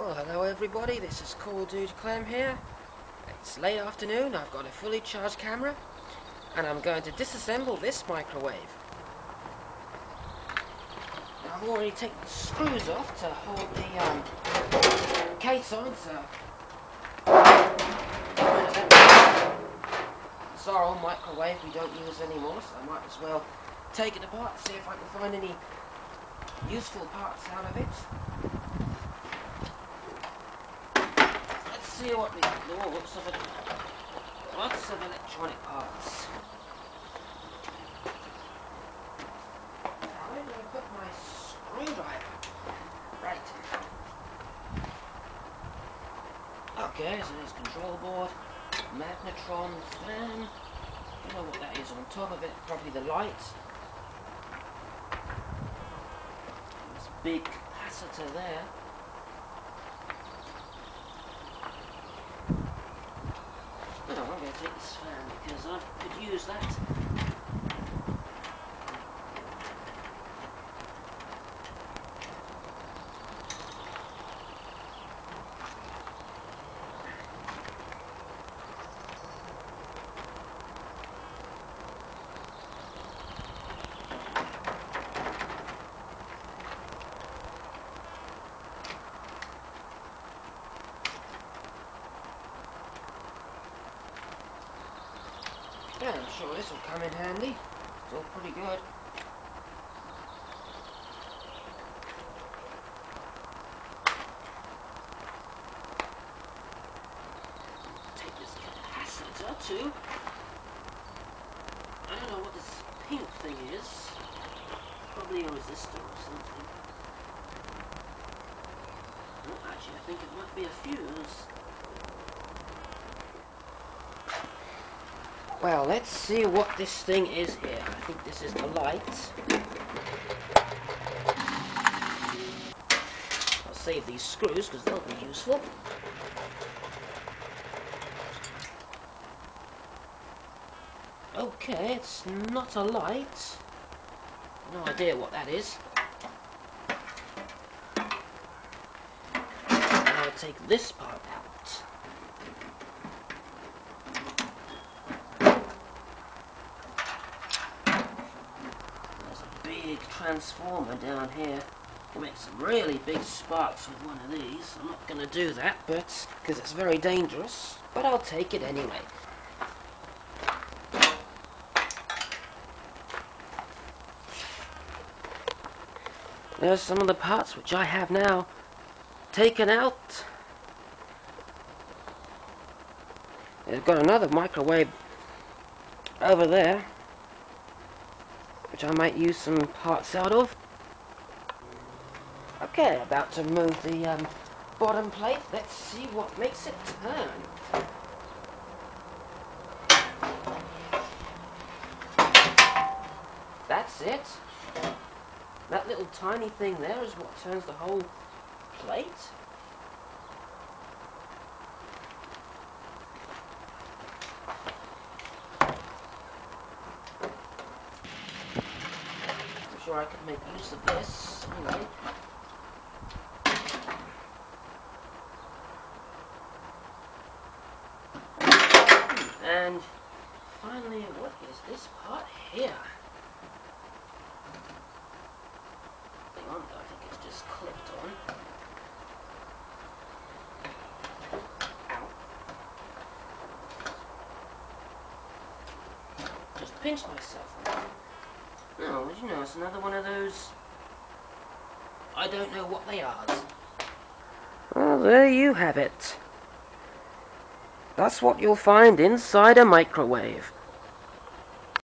Well, hello everybody, this is Cool Dude Clem here. It's late afternoon, I've got a fully charged camera, and I'm going to disassemble this microwave. I've already taken the screws off to hold the case on, so get rid of them. It's our old microwave we don't use anymore, so I might as well take it apart and see if I can find any useful parts out of it. See what we can do. Oh, lots of electronic parts. Now, where do I put my screwdriver? Right. Okay, so there's control board, magnetron, fan. I don't know what that is on top of it. Probably the light. This big capacitor there. I'm going to take this fan because I could use that. Yeah, I'm sure this will come in handy. It's all pretty good. Take this capacitor too. I don't know what this pink thing is. Probably a resistor or something. Oh, actually, I think it might be a fuse. Well, let's see what this thing is here. I think this is the light. I'll save these screws because they'll be useful. Okay, it's not a light. No idea what that is. I'll take this part out. Transformer down here. We'll make some really big sparks with one of these. I'm not going to do that, but because it's very dangerous, but I'll take it anyway. There's some of the parts which I have now taken out. They've got another microwave over there, which I might use some parts out of. Okay, about to move the bottom plate. Let's see what makes it turn. That's it. That little tiny thing there is what turns the whole plate. Sure I could make use of this anyway. And finally, what is this part here? Hang on, I think it's just clipped on. Ow. Just pinched myself. No, you know, it's another one of those, I don't know what they are. Well, there you have it. That's what you'll find inside a microwave.